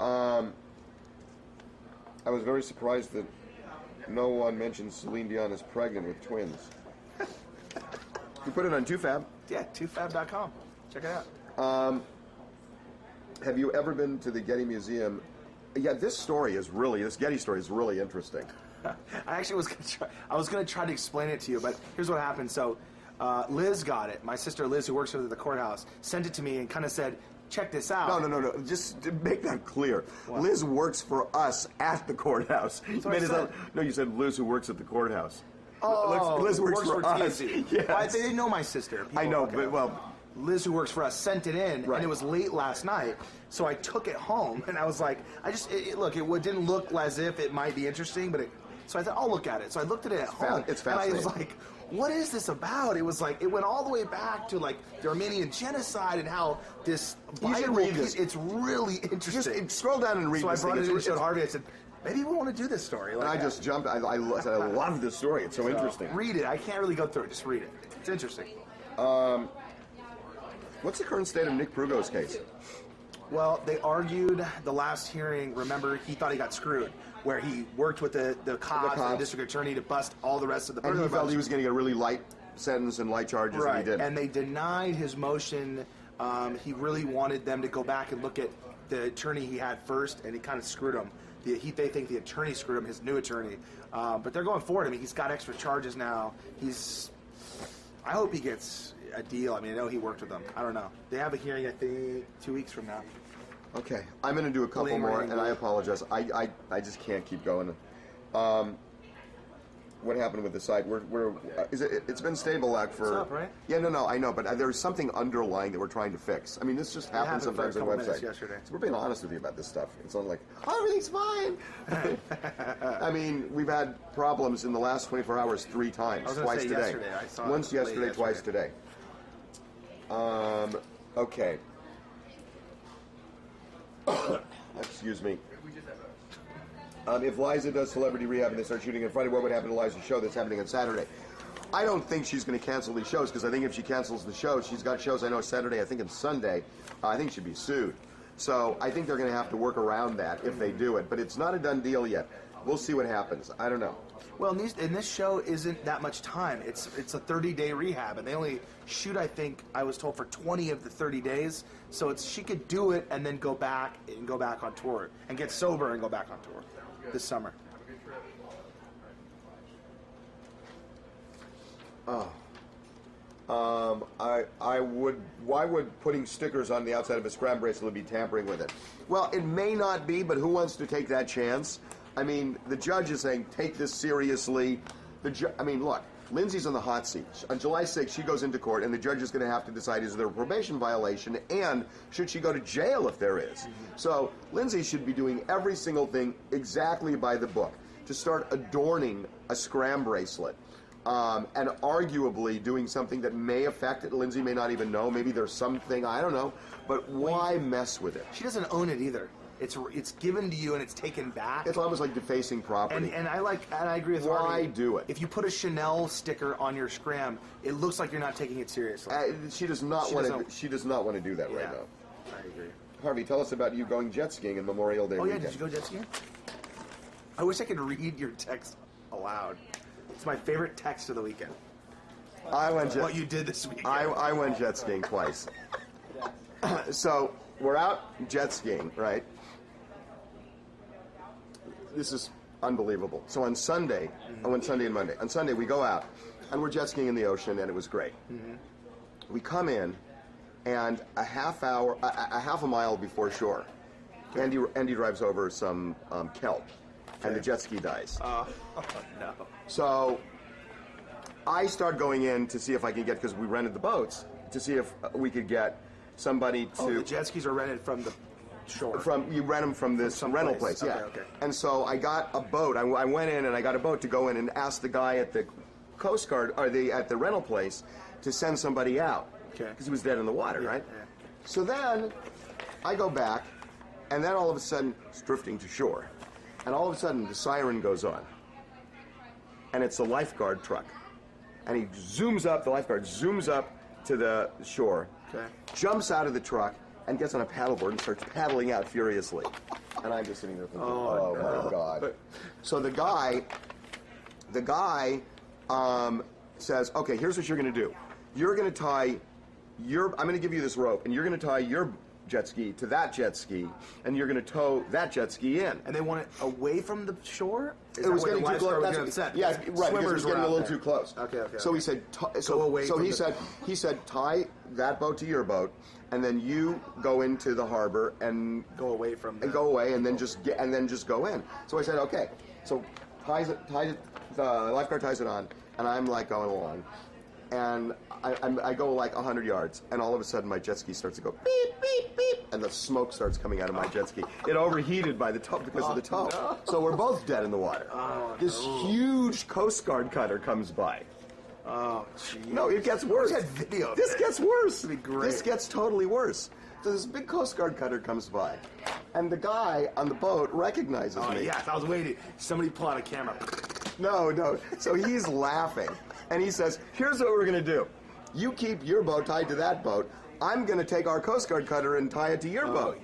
I was very surprised that no one mentioned Celine Dion is pregnant with twins. You put it on 2Fab. Yeah, 2Fab.com. Check it out. Have you ever been to the Getty Museum? Yeah, this Getty story is really interesting. I actually was gonna try to explain it to you, but here's what happened. So Liz got it. My sister Liz, who works at the courthouse, sent it to me and kind of said, check this out. No. Just to make that clear. What? Liz works for us at the courthouse. That's what I said. No, you said Liz who works at the courthouse. Oh, Liz works for us. TMZ. Yes. Well, they didn't know my sister. I know, Okay. but well... Liz, who works for us, sent it in, Right. and it was late last night. So I took it home, and I was like, look, it didn't look as if it might be interesting, but so I thought, I'll look at it. So I looked at it at home, It's and I fascinating. was like, what is this about? It was like, it went all the way back to like the Armenian genocide and how this You should Bible read this. It's really interesting. Just scroll down and read So I this brought thing. it in and showed Harvey. I said, maybe we want to do this story. And I just jumped. I love this story. It's so interesting. Read it. I can't really go through it. Just read it. It's interesting. What's the current state of Nick Prugo's case? Well, they argued the last hearing. Remember, he thought he got screwed, where he worked with the cops and the district attorney to bust all the rest of the. And he felt he was going to get a really light sentence and light charges, right. and he did. And they denied his motion. He really wanted them to go back and look at the attorney he had first, and he kind of screwed him. They think the attorney screwed him, his new attorney. But they're going forward. I mean, he's got extra charges now. I hope he gets a deal. I mean, I know he worked with them. I don't know. They have a hearing, I think, 2 weeks from now. Okay, I'm going to do a couple more, and I apologize. I just can't keep going. What happened with the site? It's been stable for. It's up, right? Yeah, no, I know, but there's something underlying that we're trying to fix. I mean, this just happens sometimes on websites. Yesterday. So we're being honest with you about this stuff. It's not like, oh, everything's fine. I mean, we've had problems in the last 24 hours 3 times, twice today. Yesterday. I saw Once yesterday, twice today. Okay. Excuse me. If Liza does celebrity rehab and they start shooting in Friday, what would happen to Liza's show that's happening on Saturday? I don't think she's going to cancel these shows, because I think if she cancels the show, she's got shows, I know, Saturday, I think, and Sunday. I think she'd be sued. So I think they're going to have to work around that if they do it. But it's not a done deal yet. We'll see what happens. I don't know. Well, and this show isn't that much time. It's a 30-day rehab, and they only shoot, I think, I was told, for 20 of the 30 days. So she could do it and then go back on tour and get sober and go back on tour this summer. Why would putting stickers on the outside of a SCRAM bracelet be tampering with it? Well, it may not be, but who wants to take that chance? I mean, the judge is saying, take this seriously. Look, Lindsay's on the hot seat. On July 6th, she goes into court, and the judge is going to have to decide, is there a probation violation, and should she go to jail if there is? So Lindsay should be doing every single thing exactly by the book, to start adorning a SCRAM bracelet. And arguably doing something that may affect it. Lindsay may not even know. Maybe there's something, I don't know. But why mess with it? She doesn't own it either. It's given to you and it's taken back. It's almost like defacing property. And I agree with Why Harvey. do it? If you put a Chanel sticker on your SCRAM, it looks like you're not taking it seriously. She does not want to do that right now. I agree. Harvey, tell us about you going jet skiing in Memorial Day weekend. Oh yeah, did you go jet skiing? I wish I could read your text aloud. It's my favorite text of the weekend. What you did this weekend. I went jet skiing twice. So we're out jet skiing, right? This is unbelievable. So on Sunday, I went Sunday and Monday. On Sunday we go out and we're jet skiing in the ocean, and it was great. We come in, and a half a mile before shore, Andy drives over some kelp, and the jet ski dies. Oh no. So I start going in to see if I can get, because we rented the boats, to see if we could get somebody to... Oh, the jet skis are rented from the shore. You rent them from this rental place, yeah. Okay. And so I got a boat. I went in and I got a boat to go in and ask the guy at the Coast Guard, or at the rental place, to send somebody out. Okay. Because he was dead in the water, right? Yeah. So then I go back, and then all of a sudden it's drifting to shore. And all of a sudden the siren goes on. And it's a lifeguard truck. And he zooms up, the lifeguard zooms up to the shore, jumps out of the truck, and gets on a paddleboard and starts paddling out furiously. And I'm just sitting there thinking, oh my God. So the guy says, okay, here's what you're going to do. You're going to tie I'm going to give you this rope, and you're going to tie your jet ski to that jet ski, and you're going to tow that jet ski in. And they want it away from the shore? It was getting too close. Yeah, right, because it was getting a little too close. Okay. So he said, he said, tie that boat to your boat, and then you go into the harbor and go away from them. And go away, and then just go in. So I said, okay. So the lifeguard ties it on, and I'm like going along, and I go like 100 yards, and all of a sudden my jet ski starts to go beep, beep, beep, and the smoke starts coming out of my jet ski. It overheated by the tow because of the tow. No. So we're both dead in the water. This huge Coast Guard cutter comes by. Oh, jeez. No, it gets worse. Video. This gets worse. This would be great. This gets totally worse. So this big Coast Guard cutter comes by, and the guy on the boat recognizes me. Oh, yes, I was waiting. Somebody pull out a camera. No. So he's laughing, and he says, here's what we're going to do. You keep your boat tied to that boat. I'm going to take our Coast Guard cutter and tie it to your boat.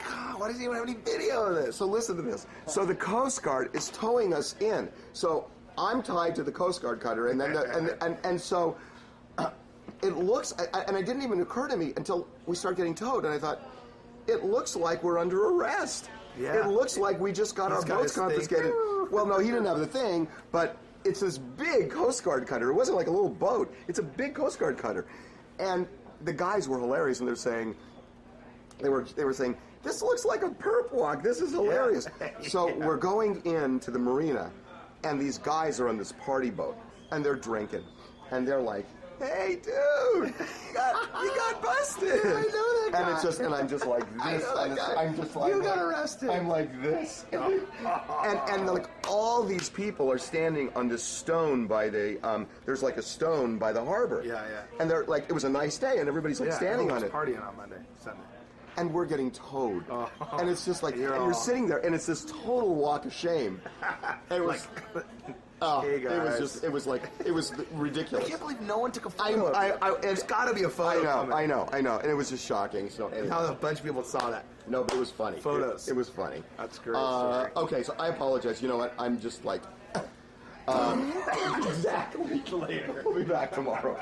God, why does he even have any video of this? So listen to this. So the Coast Guard is towing us in. So I'm tied to the Coast Guard cutter, and then so it looks, and it didn't even occur to me until we start getting towed, and I thought, it looks like we're under arrest. Yeah. It looks like we just got our boats confiscated. Well, no, he didn't have the thing, but it's this big Coast Guard cutter. It wasn't like a little boat. It's a big Coast Guard cutter. And the guys were hilarious, and they were saying, this looks like a perp walk. This is hilarious. Yeah. So we're going into the marina, and these guys are on this party boat, and they're drinking, and they're like, hey, dude, you got busted. Yeah, I know that guy. And it's just, and I'm just like this. I'm just like, you got arrested. I'm like this. And like all these people are standing on this stone by the, there's like a stone by the harbor. Yeah. And they're like, it was a nice day, and everybody's like standing on it. Partying on Monday, Sunday. And we're getting towed. And it's just like, and You're you're sitting there, and it's this total walk of shame. It was, hey guys. it was ridiculous. I can't believe no one took a photo. There's got to be a photo. I know, and it was just shocking. So anyway. How a bunch of people saw that. No, but it was funny. Photos. It was funny. That's great. Okay, so I apologize. You know what? I'm just like, exactly later. We'll be back tomorrow.